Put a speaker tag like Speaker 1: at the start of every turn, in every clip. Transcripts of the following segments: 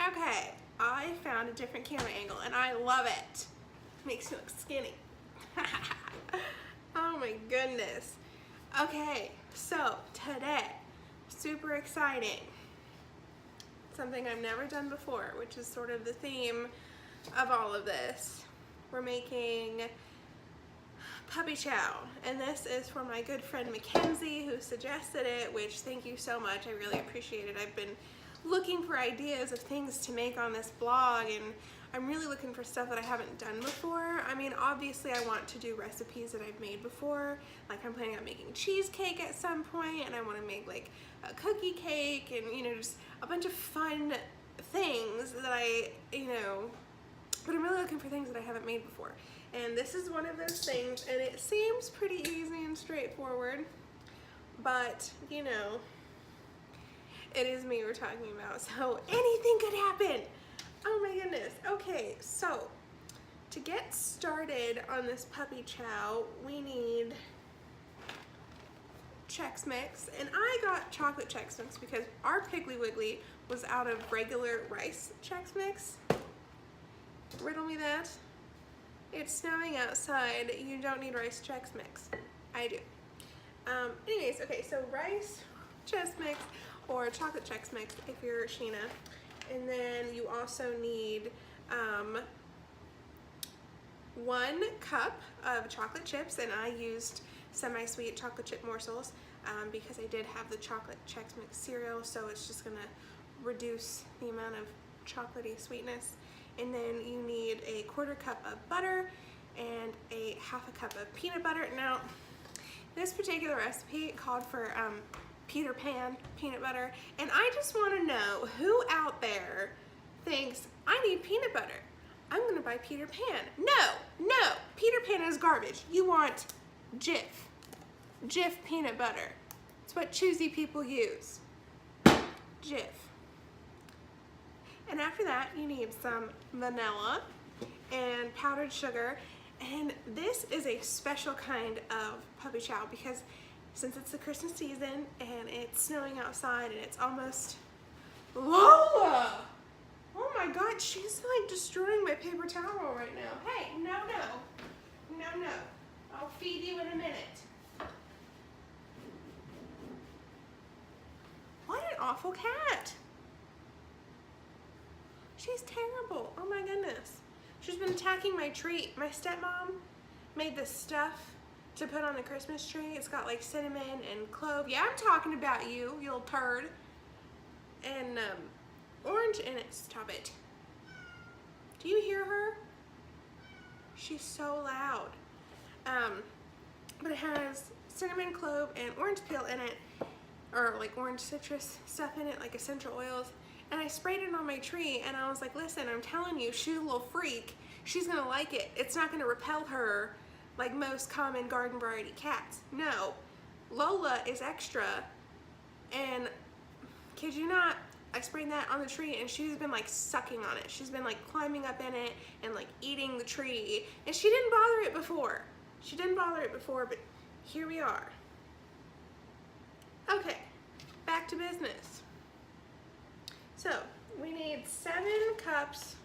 Speaker 1: Okay, I found a different camera angle and I love it. Makes me look skinny. Oh my goodness. Okay, so today, super exciting. Something I've never done before, which is sort of the theme of all of this. We're making puppy chow, and this is for my good friend Mackenzie, who suggested it, which thank you so much. I really appreciate it. I've been looking for ideas of things to make on this blog, and I'm really looking for stuff that I haven't done before. I mean, obviously I want to do recipes that I've made before. Like I'm planning on making cheesecake at some point, and I want to make like a cookie cake, and you know, just a bunch of fun things that but I'm really looking for things that I haven't made before. And this is one of those things, and it seems pretty easy and straightforward, but you know, it is me we're talking about, so anything could happen. Oh my goodness. Okay, so to get started on this puppy chow, we need Chex Mix, and I got chocolate Chex Mix because our Piggly Wiggly was out of regular rice Chex Mix. Riddle me that. It's snowing outside. You don't need rice Chex Mix. I do. Anyways, okay, so rice Chex Mix or chocolate Chex Mix if you're Sheena. And then you also need 1 cup of chocolate chips, and I used semi-sweet chocolate chip morsels because I did have the chocolate Chex Mix cereal, so it's just gonna reduce the amount of chocolatey sweetness. And then you need a 1/4 cup of butter and a 1/2 cup of peanut butter. Now, this particular recipe called for Peter Pan peanut butter, and I just want to know who out there thinks I need peanut butter. I'm gonna buy Peter Pan. No, Peter Pan is garbage. You want Jif peanut butter. It's what choosy people use. Jif. And after that, you need some vanilla and powdered sugar. And this is a special kind of puppy chow because since it's the Christmas season and it's snowing outside and it's almost... Lola! Oh my God, she's like destroying my paper towel roll right now. Hey, no. I'll feed you in a minute. What an awful cat. She's terrible. Oh my goodness. She's been attacking my tree. My stepmom made this stuff to put on the Christmas tree. It's got like cinnamon and clove. Yeah, I'm talking about you, you little turd. And orange in it. Stop it. Do you hear her? She's so loud. But it has cinnamon, clove, and orange peel in it, or like orange citrus stuff in it, like essential oils. And I sprayed it on my tree, and I was like, listen, I'm telling you, she's a little freak. She's gonna like it. It's not gonna repel her like most common garden variety cats. No, Lola is extra, and kid you not, I sprayed that on the tree, and she's been like sucking on it. She's been like climbing up in it and like eating the tree, and she didn't bother it before. But here we are. Okay, back to business. So we need 7 cups.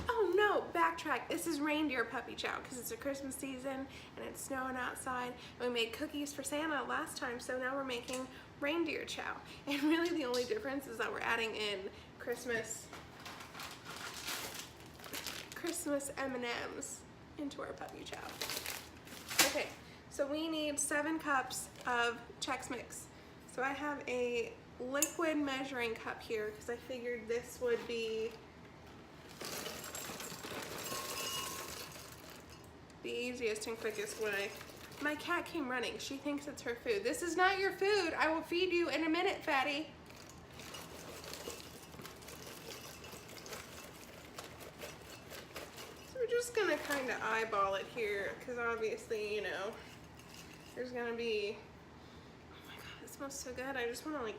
Speaker 1: Oh no, backtrack. This is reindeer puppy chow because it's a Christmas season and it's snowing outside. And we made cookies for Santa last time, so now we're making reindeer chow. And really the only difference is that we're adding in Christmas M&Ms into our puppy chow. Okay, so we need 7 cups of Chex Mix. So I have a liquid measuring cup here because I figured this would be the easiest and quickest way. My cat came running. She thinks it's her food. This is not your food. I will feed you in a minute, fatty. So we're just gonna kind of eyeball it here because obviously, you know, there's gonna be, oh my God, it smells so good. I just want to like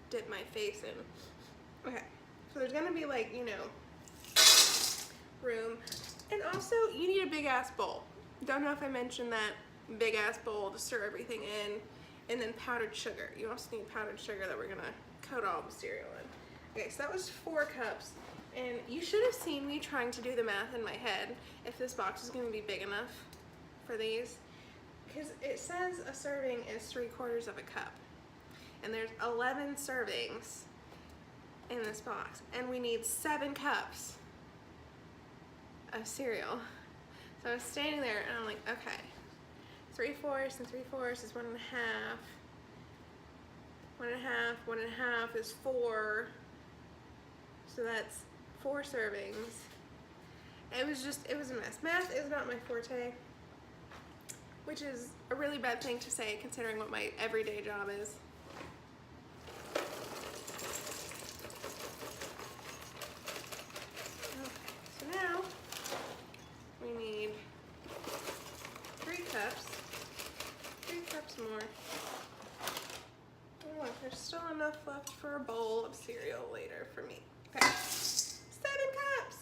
Speaker 1: dip my face in. Okay, so there's gonna be like, you know, room. And also, you need a big ass bowl. Don't know if I mentioned that. Big ass bowl to stir everything in. And then powdered sugar. You also need powdered sugar that we're gonna coat all the cereal in. Okay, so that was 4 cups. And you should have seen me trying to do the math in my head if this box is gonna be big enough for these. Because it says a serving is 3/4 of a cup. And there's 11 servings in this box. And we need 7 cups of cereal. So I was standing there and I'm like, okay, 3/4 and 3/4 is 1.5. 1.5, 1.5 is 4. So that's 4 servings. It was a mess. Math is not my forte, which is a really bad thing to say considering what my everyday job is. Okay, so now we need 3 cups. 3 cups more. Oh, look, there's still enough left for a bowl of cereal later for me. Okay, 7 cups.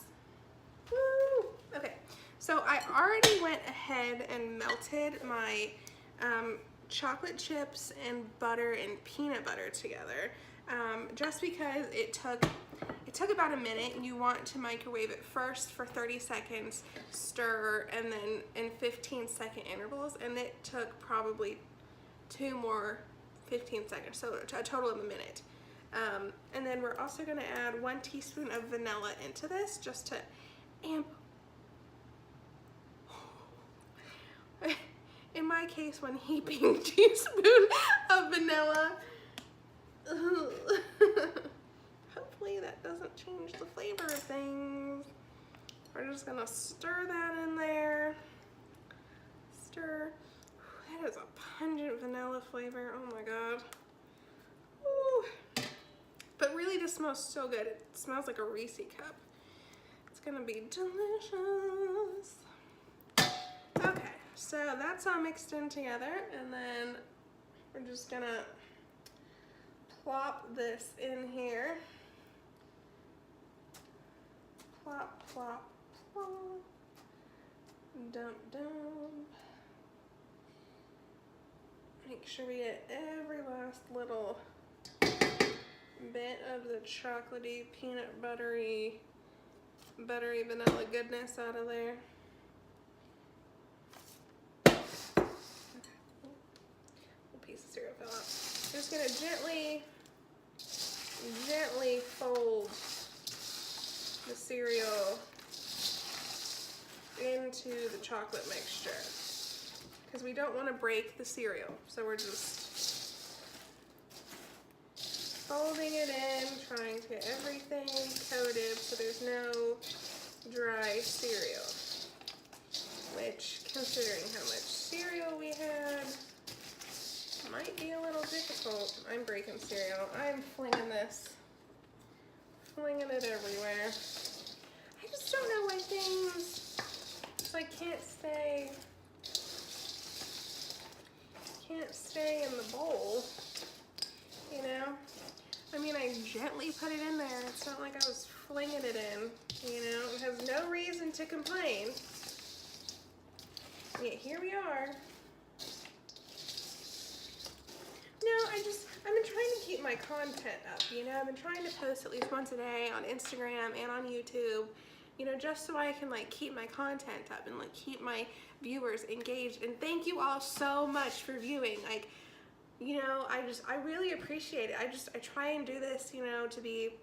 Speaker 1: Woo! Okay, so I already went ahead and melted my chocolate chips and butter and peanut butter together, just because it took about a minute. You want to microwave it first for 30 seconds, stir, and then in 15-second intervals, and it took probably 2 more 15 seconds, so a total of a minute. And then we're also going to add 1 teaspoon of vanilla into this just to amp. In my case, 1 heaping teaspoon of vanilla. Hopefully that doesn't change the flavor of things. We're just going to stir that in there. Stir. That is a pungent vanilla flavor. Oh my god. Ooh. But really, this smells so good. It smells like a Reese cup. It's gonna be delicious. Okay, so that's all mixed in together, and then we're just gonna plop this in here. Plop, plop, plop. Dump, dump. Make sure we get every last little bit of the chocolatey, peanut buttery vanilla goodness out of there. Okay. A piece of cereal fell out. Just gonna gently fold the cereal into the chocolate mixture, because we don't want to break the cereal. So we're just folding it in, trying to get everything coated so there's no dry cereal. Which, considering how much cereal we had, might be a little difficult. I'm breaking cereal. I'm flinging it everywhere. I just don't know why things just like can't stay in the bowl, you know? I mean, I gently put it in there. It's not like I was flinging it in, you know? It has no reason to complain. Yet here we are. No, I've been trying to keep my content up, you know? I've been trying to post at least once a day on Instagram and on YouTube, you know, just so I can like keep my content up and like keep my viewers engaged. And thank you all so much for viewing. Like, you know, I really appreciate it. I try and do this, you know, to be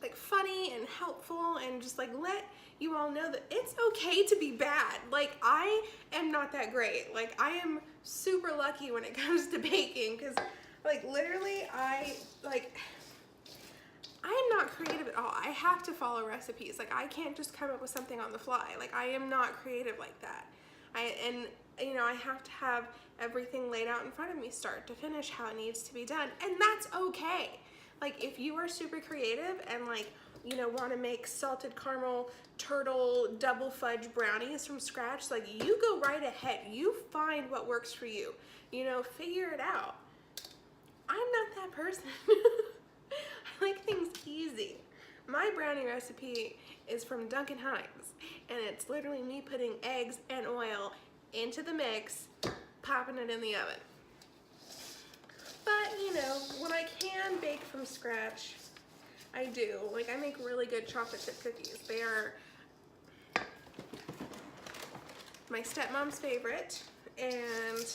Speaker 1: like funny and helpful and just like let you all know that it's okay to be bad. Like, I am not that great. Like, I am super lucky when it comes to baking, because like literally I am not creative at all. I have to follow recipes. Like, I can't just come up with something on the fly. Like, I am not creative like that. And you know, I have to have everything laid out in front of me, start to finish, how it needs to be done. And that's okay. Like, if you are super creative and like, you know, want to make salted caramel turtle double fudge brownies from scratch, like, you go right ahead. You find what works for you. You know, figure it out. I'm not that person. I like things easy. My brownie recipe is from Duncan Hines, and it's literally me putting eggs and oil into the mix, popping it in the oven. But, you know, when I can bake from scratch, I do. Like, I make really good chocolate chip cookies. They are my stepmom's favorite and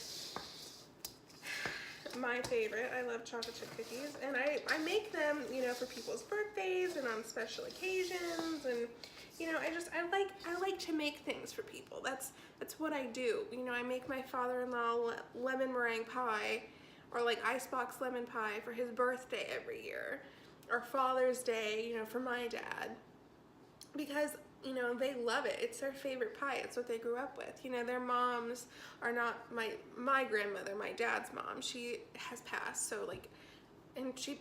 Speaker 1: my favorite. I love chocolate chip cookies, and I make them, you know, for people's birthdays and on special occasions, and you know, I like to make things for people. That's what I do. You know, I make my father-in-law lemon meringue pie, or like icebox lemon pie for his birthday every year, or Father's Day, you know, for my dad, because you know, they love it. It's their favorite pie. It's what they grew up with. You know, their moms are not my grandmother, my dad's mom. She has passed, so like, and she's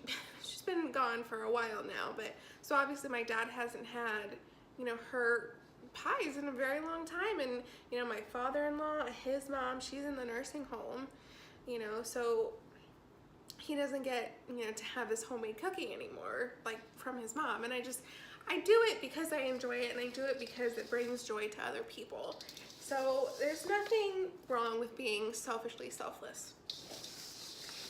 Speaker 1: been gone for a while now, but so obviously my dad hasn't had, you know, her pies in a very long time. And you know, my father-in-law, his mom, she's in the nursing home, you know, so he doesn't get, you know, to have this homemade cookie anymore, like from his mom. And I do it because I enjoy it, and I do it because it brings joy to other people. So there's nothing wrong with being selfishly selfless.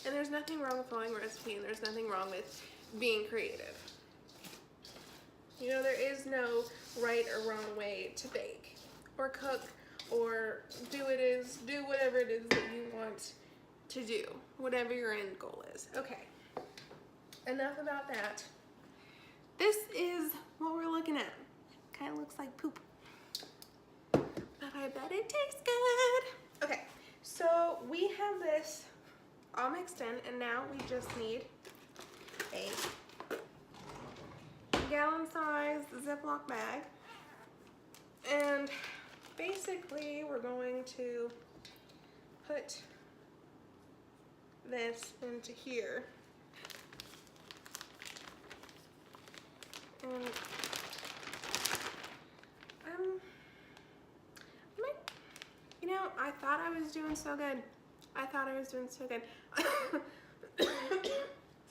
Speaker 1: And there's nothing wrong with following a recipe, and there's nothing wrong with being creative. You know, there is no right or wrong way to bake or cook or do whatever it is that you want to do, whatever your end goal is. Okay, enough about that. This is what we're looking at. Kind of looks like poop, but I bet it tastes good. Okay, so we have this all mixed in, and now we just need a gallon-sized Ziploc bag, and basically we're going to put this into here. And you know, I thought I was doing so good. It's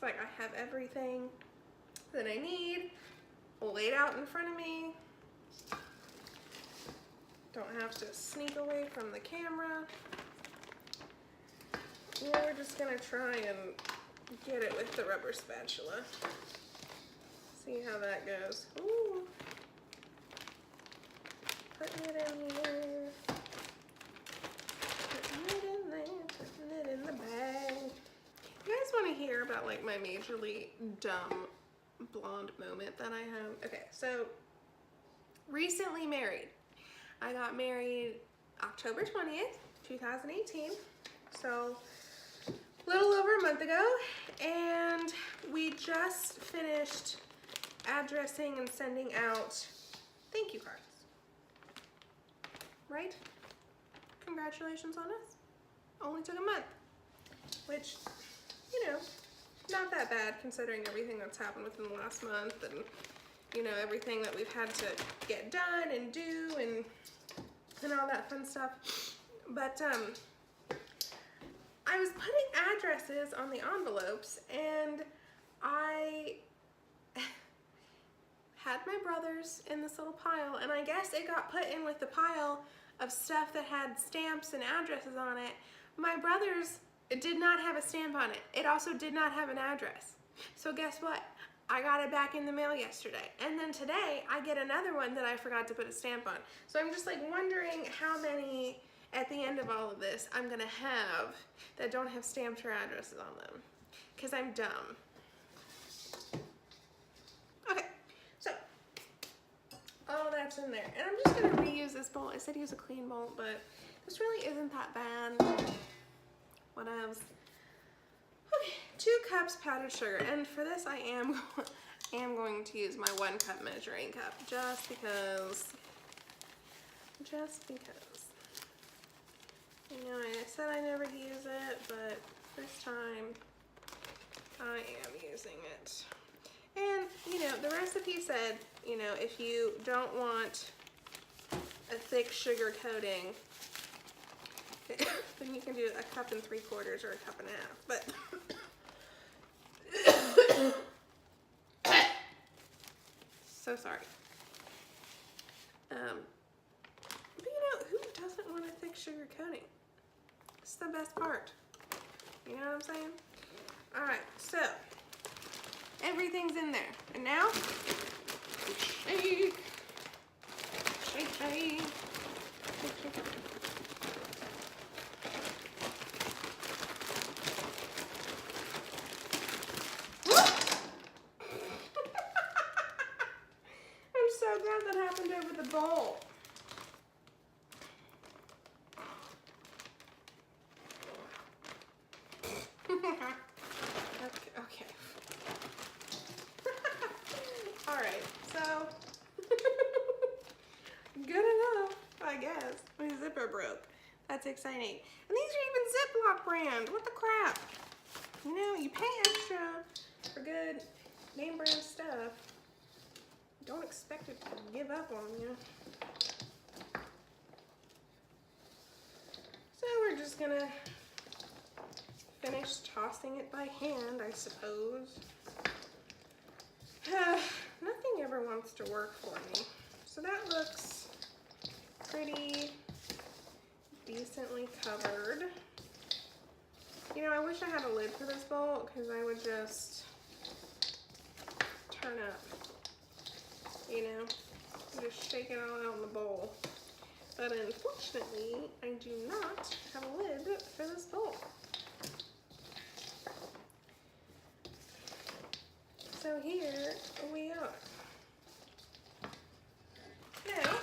Speaker 1: like I have everything that I need laid out in front of me. Don't have to sneak away from the camera. Yeah, we're just gonna try and get it with the rubber spatula. See how that goes. Ooh. Putting it in here. Putting it in there. Putting it in the bag. You guys want to hear about like my majorly dumb blonde moment that I have? Okay, so recently married. I got married October 20th, 2018. So a little over a month ago, and we just finished addressing and sending out thank you cards. Right? Congratulations on us. Only took a month, which, you know, not that bad considering everything that's happened within the last month, and you know, everything that we've had to get done and do and all that fun stuff. But I was putting addresses on the envelopes, and I had my brother's in this little pile, and I guess it got put in with the pile of stuff that had stamps and addresses on it. My brother's, it did not have a stamp on it. It also did not have an address. So guess what? I got it back in the mail yesterday. And then today I get another one that I forgot to put a stamp on. So I'm just like wondering how many at the end of all of this I'm gonna have that don't have stamps or addresses on them, because I'm dumb. Okay, so all that's in there. And I'm just gonna reuse this bowl. I said use a clean bowl, but this really isn't that bad. What else? Okay, 2 cups powdered sugar. And for this I am going to use my 1 cup measuring cup, just because. You know, I said I never use it, but this time I am using it. And, you know, the recipe said, you know, if you don't want a thick sugar coating, then you can do 1 3/4 cups or 1.5 cups. But so sorry. But you know, who doesn't want a thick sugar coating? It's the best part. You know what I'm saying? Alright, so everything everything's in there. And now, shake, shake, shake, shake, shake. I'm so glad that happened over the bowl. Okay. All right, so good enough, I guess. My zipper broke. That's exciting. And these are even Ziploc brand. What the crap? You know, you pay extra for good name brand stuff. Don't expect it to give up on you. So we're just gonna finish tossing it by hand, I suppose. Nothing ever wants to work for me. So that looks pretty decently covered. You know, I wish I had a lid for this bowl because I would just turn up, you know, just shake it all out in the bowl. But unfortunately, I do not have a lid for this bowl. So here we are. Now,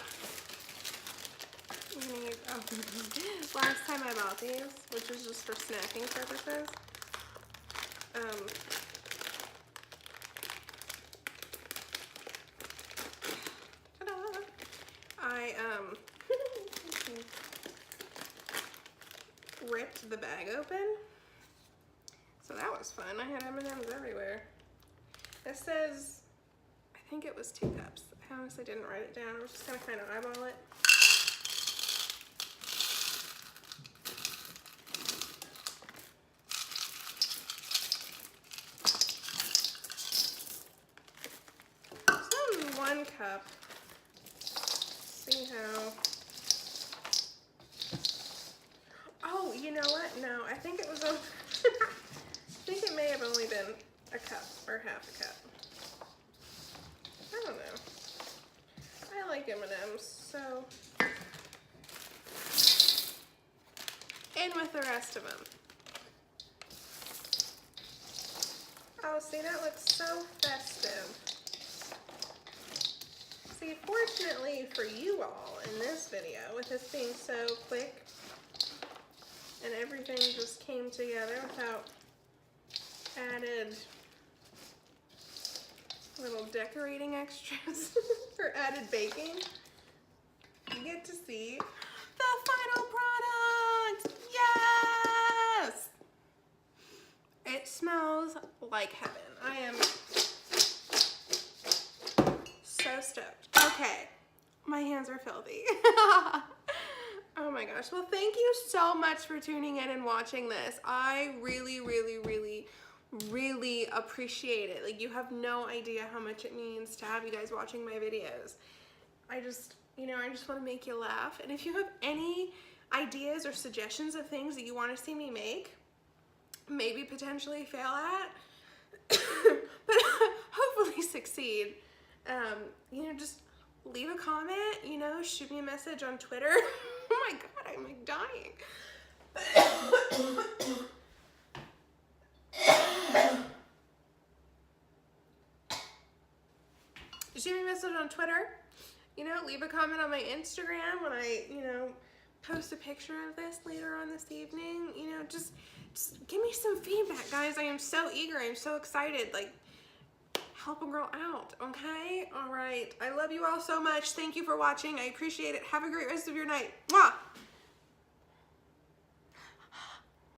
Speaker 1: I'm gonna use, last time I bought these, which is just for snacking purposes, ta-da! I ripped the bag open, so that was fun. I had M&Ms everywhere. It says, I think it was 2 cups. I honestly didn't write it down. I was just gonna kind of eyeball it. So 1 cup. See how. Oh, you know what? No, I think it was I think it may have only been a cup or half a cup. I don't know. I like M&Ms, so in with the rest of them. Oh, see, that looks so festive. See, fortunately for you all in this video, with this being so quick and everything just came together without added little decorating extras or added baking, you get to see the final product. Yes! It smells like heaven. I am so stoked. Okay, my hands are filthy. Oh my gosh. Well, thank you so much for tuning in and watching this. I really, really, really, really appreciate it. Like, you have no idea how much it means to have you guys watching my videos. I just, you know, I just want to make you laugh. And if you have any ideas or suggestions of things that you want to see me make, maybe potentially fail at, but hopefully succeed, you know, just leave a comment, you know, shoot me a message on Twitter. Oh my God, I'm like dying. Shoot me a message on Twitter, you know, leave a comment on my Instagram when I, you know, post a picture of this later on this evening. You know, just give me some feedback, guys. I am so eager. I'm so excited. Like, help a girl out, okay? All right. I love you all so much. Thank you for watching. I appreciate it. Have a great rest of your night. Mwah!